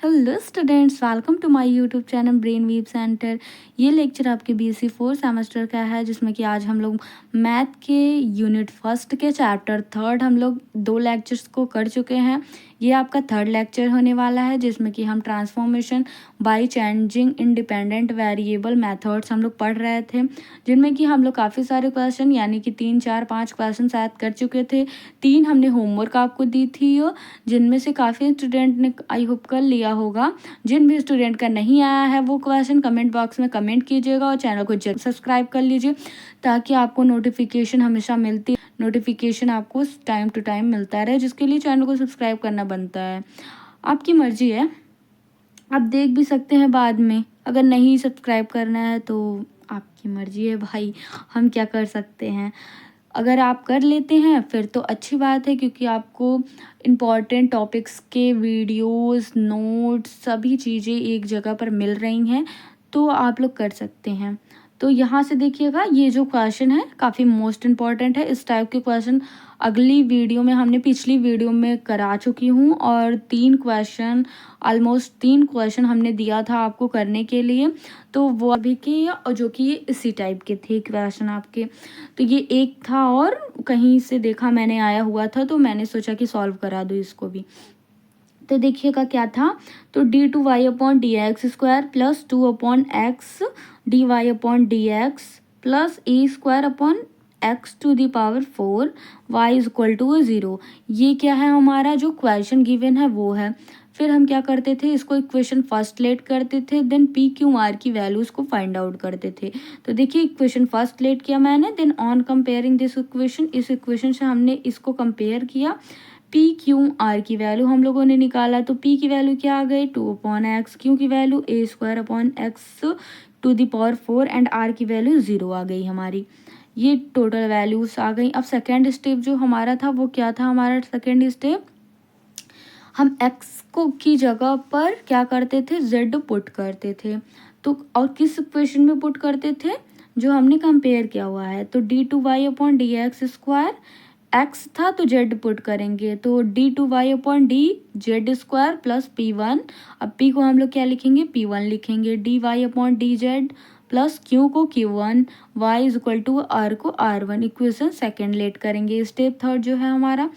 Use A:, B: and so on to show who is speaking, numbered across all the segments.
A: Hello students, welcome to my YouTube channel brain weave centre. ये lecture आपके BSc 4 semester का है, जिसमें कि आज हम लोग मैथ के यूनिट फर्स्ट के चैप्टर थर्ड हम लोग 2 लेक्चर्स को कर चुके हैं। ये आपका थर्ड लेक्चर होने वाला है, जिसमें कि हम transformation by changing independent variable methods हम लोग पढ़ रहे थे, जिनमें कि हम लोग काफ़ी सारे क्वेश्चन यानी कि 3, 4, 5 क्वेश्चन शायद कर चुके थे। 3 हमने होमवर्क आपको दी थी, जिनमें से काफ़ी स्टूडेंट ने आई होप कर लिया होगा। जिन भी स्टूडेंट का नहीं आया है वो क्वेश्चन कमेंट बॉक्स में कमेंट कीजिएगा और चैनल को जरूर सब्सक्राइब कर लीजिए, ताकि आपको नोटिफिकेशन हमेशा नोटिफिकेशन आपको टाइम टू टाइम मिलता रहे, जिसके लिए चैनल को सब्सक्राइब करना बनता है। आपकी मर्जी है, आप देख भी सकते हैं बाद में। अगर नहीं सब्सक्राइब करना है तो आपकी मर्जी है भाई, हम क्या कर सकते हैं। अगर आप कर लेते हैं फिर तो अच्छी बात है, क्योंकि आपको इम्पॉर्टेंट टॉपिक्स के वीडियोस, नोट्स, सभी चीज़ें एक जगह पर मिल रही हैं, तो आप लोग कर सकते हैं। तो यहाँ से देखिएगा, ये जो क्वेश्चन है काफ़ी मोस्ट इम्पॉर्टेंट है। इस टाइप के क्वेश्चन अगली वीडियो में हमने पिछली वीडियो में करा चुकी हूँ, और 3 क्वेश्चन हमने दिया था आपको करने के लिए, तो वो अभी के और जो कि इसी टाइप के थे क्वेश्चन आपके। तो ये एक था और कहीं से देखा मैंने आया हुआ था, तो मैंने सोचा कि सॉल्व करा दूँ इसको भी। तो देखिएगा क्या था, तो d2y/dx² plus 2/x dy/dx plus a²/x⁴ y=0। ये क्या है, हमारा जो क्वेश्चन गिवन है वो है। फिर हम क्या करते थे, इसको इक्वेशन फर्स्ट लेट करते थे, देन पी क्यू आर की वैल्यूज़ को फाइंड आउट करते थे। तो देखिए, इक्वेशन फर्स्ट लेट किया मैंने, then on comparing this equation, इस इक्वेशन से हमने इसको कंपेयर किया। पी क्यू आर की वैल्यू हम लोगों ने निकाला, तो पी की वैल्यू क्या आ गई 2/x, क्यू की वैल्यू a²/x⁴ एंड आर की वैल्यू 0 आ गई हमारी। ये टोटल वैल्यूज आ गई। अब सेकेंड स्टेप जो हमारा था वो क्या था, हमारा सेकेंड स्टेप, हम x को की जगह पर क्या करते थे, z पुट करते थे। तो और किस इक्वेशन में पुट करते थे, जो हमने कंपेयर किया हुआ है। तो d2y/dx² x था तो z पुट करेंगे, तो d2y/dz² प्लस p1। अब p को हम लोग क्या लिखेंगे, p1 लिखेंगे। dy/dz प्लस q को q1, y=r को r1। इक्वेशन सेकेंड लेट करेंगे। स्टेप थर्ड जो है हमारा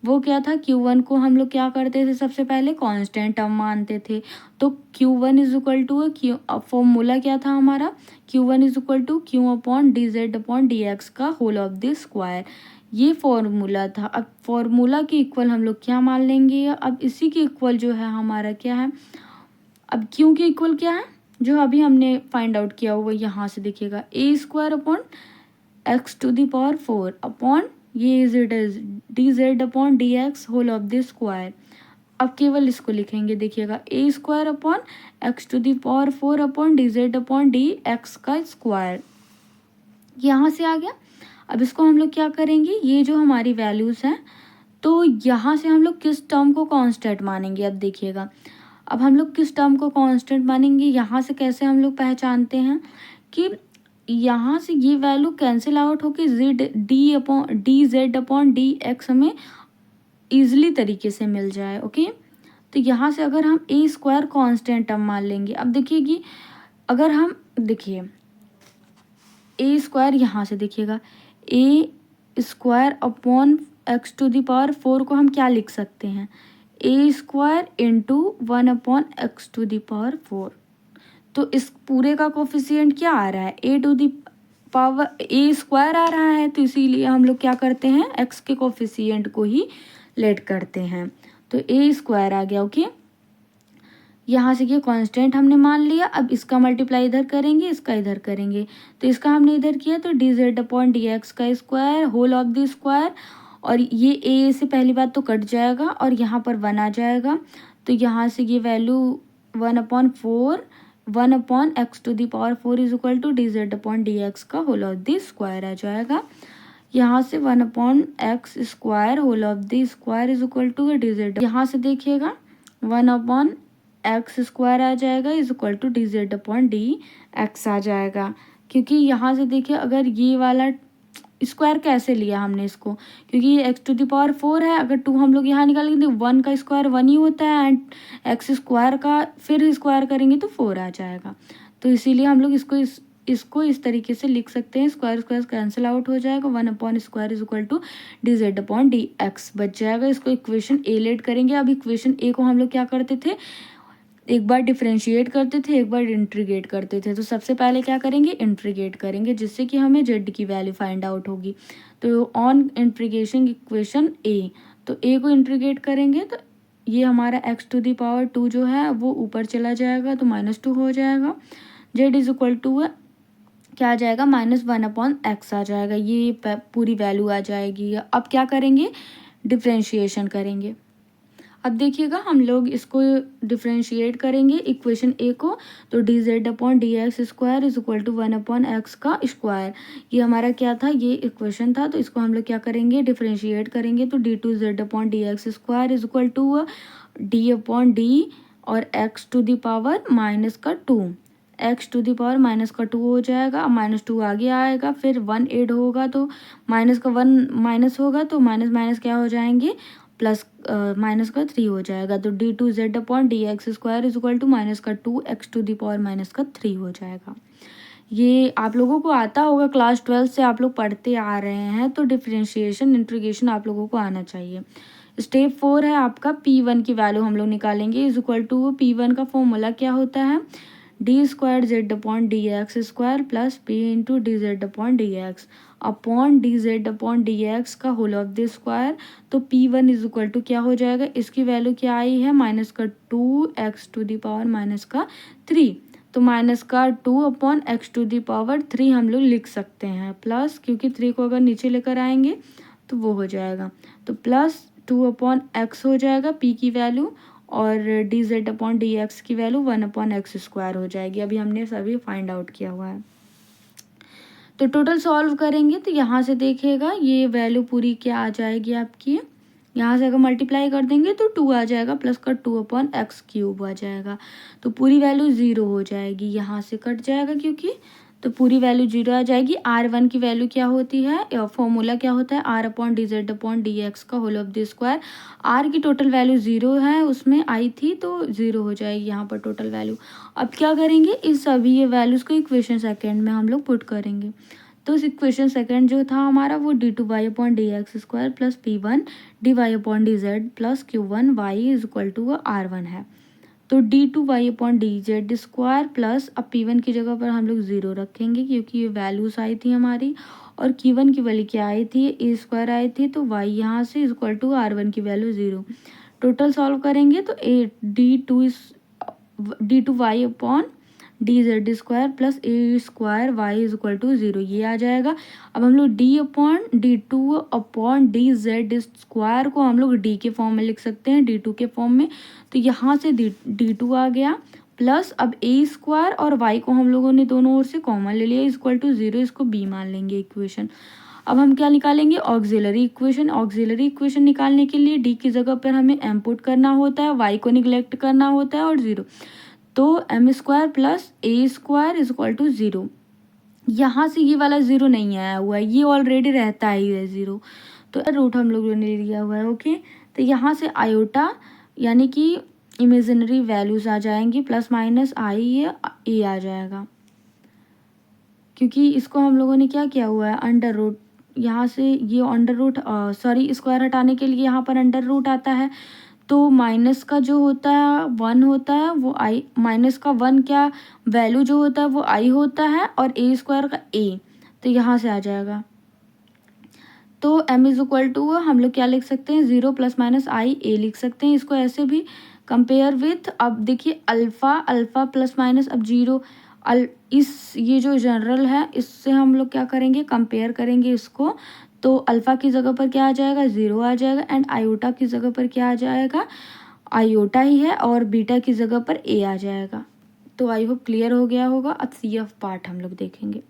A: वो क्या था, q1 को हम लोग क्या करते थे, सबसे पहले कांस्टेंट टर्म मानते थे। तो q1 फॉर्मूला क्या था हमारा, q1 q/dz/dx का होल ऑफ द स्क्वायर। ये फॉर्मूला था। अब फॉर्मूला के इक्वल हम लोग क्या मान लेंगे, अब इसी के इक्वल जो है हमारा क्या है, अब क्यू के इक्वल क्या है, जो अभी हमने फाइंड आउट किया हुआ, यहाँ से देखिएगा a²/x⁴ अपॉन ये it is dz/dx whole of the square. अब केवल इसको लिखेंगे, देखिएगा a²/x⁴ अपॉन dz/dx का स्क्वायर, यहाँ से आ गया। अब इसको हम लोग क्या करेंगे, ये जो हमारी वैल्यूज़ हैं, तो यहाँ से हम लोग किस टर्म को कांस्टेंट मानेंगे। अब देखिएगा, अब हम लोग किस टर्म को कांस्टेंट मानेंगे, यहाँ से कैसे हम लोग पहचानते हैं कि यहाँ से ये वैल्यू कैंसिल आउट होकर dz/dx हमें ईजिली तरीके से मिल जाए। ओके, तो यहाँ से अगर हम a² कांस्टेंट टर्म मान लेंगे। अब देखिए कि अगर हम देखिए a² यहाँ से देखिएगा a²/x⁴ को हम क्या लिख सकते हैं, a² × 1/x⁴। तो इस पूरे का कोफिशिएंट क्या आ रहा है, a² आ रहा है, तो इसीलिए हम लोग क्या करते हैं, x के कोफिशिएंट को ही लेट करते हैं। तो a² आ गया। ओके, यहाँ से ये कांस्टेंट हमने मान लिया। अब इसका मल्टीप्लाई इधर करेंगे, इसका इधर करेंगे, तो इसका हमने इधर किया, तो dz/dx का square whole of the square, और ये a से पहली बात तो कट जाएगा और यहाँ पर 1 आ जाएगा। तो यहाँ से ये value 1/4 1/x⁴ is equal to dz/dx का होल ऑफ द स्क्वायर आ जाएगा। यहाँ से 1/x² whole of the square is equal to dz। यहाँ से देखिएगा 1/x² आ जाएगा इज इक्वल टू dz/dx आ जाएगा, क्योंकि यहाँ से देखिए अगर ये वाला स्क्वायर कैसे लिया हमने इसको, क्योंकि ये एक्स टू द पावर 4 है। अगर 2 हम लोग यहाँ निकालेंगे तो 1 का स्क्वायर 1 ही होता है, एंड एक्स स्क्वायर का फिर स्क्वायर करेंगे तो 4 आ जाएगा। तो इसीलिए हम लोग इसको इस तरीके से लिख सकते हैं, स्क्वायर स्क्वायर कैंसिल आउट हो जाएगा, 1/स्क्वायर इज इक्वल टू dz/dx बच जाएगा। इसको इक्वेशन ए लेट करेंगे। अब इक्वेशन ए को हम लोग क्या करते थे, एक बार डिफ्रेंशिएट करते थे, एक बार इंटीग्रेट करते थे। तो सबसे पहले क्या करेंगे, इंटीग्रेट करेंगे, जिससे कि हमें जेड की वैल्यू फाइंड आउट होगी। तो ऑन इंटीग्रेशन इक्वेशन ए, तो ए को इंटीग्रेट करेंगे तो ये हमारा एक्स टू द पावर 2 जो है वो ऊपर चला जाएगा, तो -2 हो जाएगा। जेड इज इक्वल टू क्या आ जाएगा, -1/x आ जाएगा। ये पूरी वैल्यू आ जाएगी। अब क्या करेंगे, डिफ्रेंशिएशन करेंगे। अब देखिएगा हम लोग इसको डिफ्रेंशिएट करेंगे इक्वेशन ए को, तो dz/dx² is equal to 1/x का स्क्वायर। ये हमारा क्या था, ये इक्वेशन था। तो इसको हम लोग क्या करेंगे, डिफ्रेंशिएट करेंगे। तो d2z/dx² is equal to d/d और x to the power -2, x to the power -2 हो जाएगा। अब -2 आगे आएगा, फिर 1 ऐड होगा तो माइनस का 1 माइनस होगा, तो माइनस माइनस क्या हो जाएंगे, प्लस -3 हो जाएगा। तो d2z/dx² is equal to -2 x to the power -3 हो जाएगा। ये आप लोगों को आता होगा, क्लास 12 से आप लोग पढ़ते आ रहे हैं, तो डिफ्रेंशिएशन इंटीग्रेशन आप लोगों को आना चाहिए। स्टेप 4 है आपका, P1 की वैल्यू हम लोग निकालेंगे। इज इक्वल टू P1 का फॉर्मूला क्या होता है, d² plus p into dz/dx upon dz/dx का होल ऑफ द स्क्वायर। तो P1 इज इक्वल टू क्या हो जाएगा, इसकी वैल्यू क्या आई है, -2 एक्स टू द पावर -3। तो -2 upon x to the power 3 हम लोग लिख सकते हैं, प्लस क्योंकि 3 को अगर नीचे लेकर आएंगे तो वो हो जाएगा, तो +2/x हो जाएगा p की वैल्यू, और dz/dx की वैल्यू 1/x² हो जाएगी। अभी हमने सभी फाइंड आउट किया हुआ है। तो टोटल सॉल्व करेंगे तो यहाँ से देखिएगा ये वैल्यू पूरी क्या आ जाएगी आपकी, यहाँ से अगर मल्टीप्लाई कर देंगे तो 2 आ जाएगा, प्लस का 2/x³ आ जाएगा। तो पूरी वैल्यू 0 हो जाएगी, यहाँ से कट जाएगा क्योंकि, तो पूरी वैल्यू 0 आ जाएगी। R1 की वैल्यू क्या होती है, फॉर्मूला क्या होता है, R/dz/dx का whole of the square. R की टोटल वैल्यू 0 है, उसमें आई थी तो 0 हो जाएगी यहाँ पर टोटल वैल्यू। अब क्या करेंगे, इस सभी ये वैल्यूज़ को इक्वेशन सेकेंड में हम लोग पुट करेंगे। तो इस इक्वेशन सेकेंड जो था हमारा वो d2y/dx² plus P1 dy/dz plus Q1 y is equal to R1 है। तो d2y/dz² प्लस, अब P1 की जगह पर हम लोग 0 रखेंगे क्योंकि ये वैल्यूज आई थी हमारी, और Q1 की वैल्यू क्या आई थी, a² आई थी, तो y यहाँ से इज इक्वल टू R1 की वैल्यू 0। टोटल सॉल्व करेंगे तो d2y/dz² plus a² y is equal to 0 ये आ जाएगा। अब हम लोग d/d2/dz² को हम लोग d के फॉर्म में लिख सकते हैं, d2 के फॉर्म में। तो यहाँ से d2 आ गया, प्लस अब a² और y को हम लोगों ने दोनों ओर से कॉमन ले लिया, इक्वल टू 0, इसको b मान लेंगे इक्वेशन। अब हम क्या निकालेंगे, ऑक्सिलरी इक्वेशन। ऑक्सिलरी इक्वेशन निकालने के लिए d की जगह पर हमें m पुट करना होता है, y को निगलेक्ट करना होता है, और 0। तो m² plus a² is equal to 0। यहाँ से ये वाला 0 नहीं आया हुआ है, ये ऑलरेडी रहता ही है 0, तो रूट हम लोगों ने लिया हुआ है। ओके, तो यहाँ से आयोटा यानी कि इमेजिनरी वैल्यूज आ जाएंगी, प्लस माइनस आई ए आ जाएगा, क्योंकि इसको हम लोगों ने क्या किया हुआ है, अंडर रूट। यहाँ से ये अंडर रूट स्क्वायर हटाने के लिए यहाँ पर अंडर रूट आता है, तो माइनस का जो होता है 1 होता है वो आई, माइनस का 1 क्या वैल्यू जो होता है वो आई होता है, और a² का a, तो यहाँ से आ जाएगा। तो m इज इक्वल टू हम लोग क्या लिख सकते हैं, 0 प्लस माइनस आई ए लिख सकते हैं। इसको ऐसे भी कंपेयर विथ, अब देखिए अल्फ़ा प्लस माइनस, अब 0 इस ये जो जनरल है इससे हम लोग क्या करेंगे, कंपेयर करेंगे इसको। तो अल्फ़ा की जगह पर क्या आ जाएगा, 0 आ जाएगा, एंड आयोटा की जगह पर क्या आ जाएगा, आयोटा ही है, और बीटा की जगह पर ए आ जाएगा। तो आई होप क्लियर हो गया होगा। अब CF पार्ट हम लोग देखेंगे।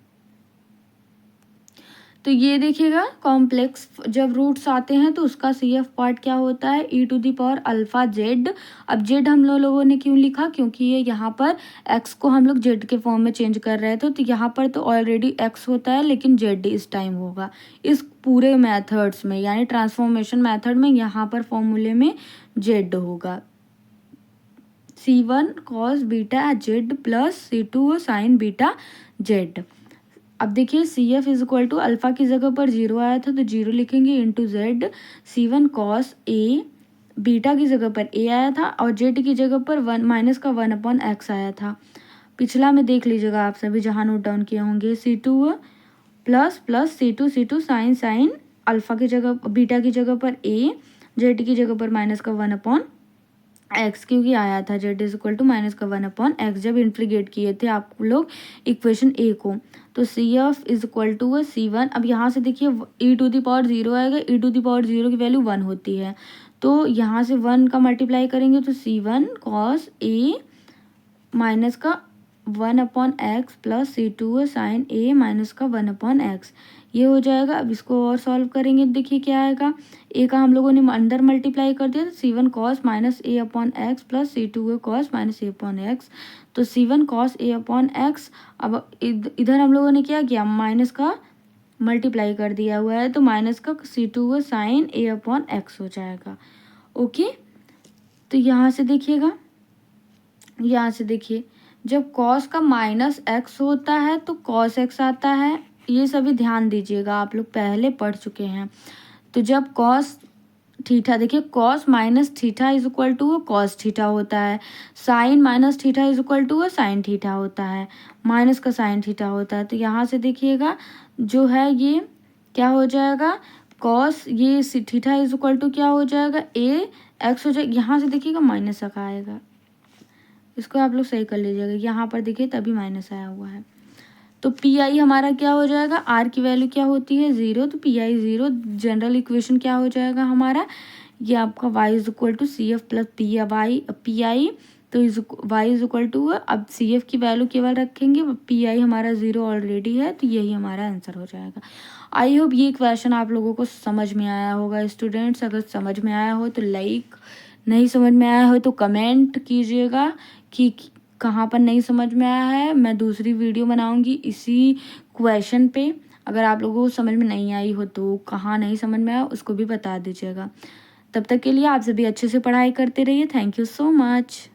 A: तो ये देखिएगा कॉम्प्लेक्स जब रूट्स आते हैं तो उसका CF पार्ट क्या होता है e⁴ अब जेड हम लोगों ने क्यों लिखा, क्योंकि ये यहाँ पर x को हम लोग जेड के फॉर्म में चेंज कर रहे थे, तो यहाँ पर तो ऑलरेडी x होता है लेकिन जेड इस टाइम होगा इस पूरे मेथड्स में, यानी ट्रांसफॉर्मेशन मेथड में यहाँ पर फॉर्मूले में जेड होगा। C1 cos beta z plus C2 sine beta z. अब देखिए CF is equal to alpha की जगह पर 0 आया था तो 0 लिखेंगे into z. C1 cos a, beta की जगह पर a आया था और जेड की जगह पर 1 माइनस का 1/x आया था। पिछला में देख लीजिएगा आप सभी जहाँ नोट डाउन किए होंगे। C2 plus C2 sine alpha की जगह बीटा की जगह पर a, जेड की जगह पर माइनस का 1/x, क्योंकि आया था z is equal to minus का 1/x जब इंटीग्रेट किए थे आप लोग इक्वेशन ए को। तो CF is equal to C1। अब यहाँ से देखिए e⁴0 आएगा, e⁴0 की वैल्यू 1 होती है, तो यहाँ से 1 का मल्टीप्लाई करेंगे तो C1 कॉस ए माइनस का 1/x प्लस C2 साइन ए माइनस का 1/x, ये हो जाएगा। अब इसको और सॉल्व करेंगे, देखिए क्या आएगा। ए का हम लोगों ने अंदर मल्टीप्लाई कर दिया तो C1 cos minus a/x plus C2 cos minus a/x, तो C1 कॉस a/x। अब इधर हम लोगों ने क्या किया, माइनस का मल्टीप्लाई कर दिया हुआ है तो माइनस का C2 साइन a/x हो जाएगा। ओके, तो यहाँ से देखिएगा, यहाँ से देखिए जब कॉस का -x होता है तो कॉस x आता है, ये सभी ध्यान दीजिएगा, आप लोग पहले पढ़ चुके हैं। तो जब कॉस थीटा, देखिए cos minus theta is equal to cos theta होता है, sine minus theta is equal to sine theta होता है, माइनस का साइन थीटा होता है। तो यहाँ से देखिएगा जो है ये क्या हो जाएगा, कॉस ये थीटा इज इक्वल टू क्या हो जाएगा ax हो जाएगा। यहाँ से देखिएगा माइनस का आएगा, इसको आप लोग सही कर लीजिएगा, यहाँ पर देखिए तभी माइनस आया हुआ है। तो PI हमारा क्या हो जाएगा, R की वैल्यू क्या होती है 0, तो PI 0। जनरल इक्वेशन क्या हो जाएगा हमारा, ये आपका y is equal to CF plus PI, तो y इज इक्वल टू, अब CF की वैल्यू केवल रखेंगे, PI हमारा 0 ऑलरेडी है, तो यही हमारा आंसर हो जाएगा। आई होप ये क्वेश्चन आप लोगों को समझ में आया होगा स्टूडेंट्स। अगर समझ में आया हो तो लाइक, नहीं समझ में आया हो तो कमेंट कीजिएगा कि कहाँ पर नहीं समझ में आया है। मैं दूसरी वीडियो बनाऊंगी इसी क्वेश्चन पे, अगर आप लोगों को समझ में नहीं आई हो तो कहाँ नहीं समझ में आया उसको भी बता दीजिएगा। तब तक के लिए आप सभी अच्छे से पढ़ाई करते रहिए। Thank you so much.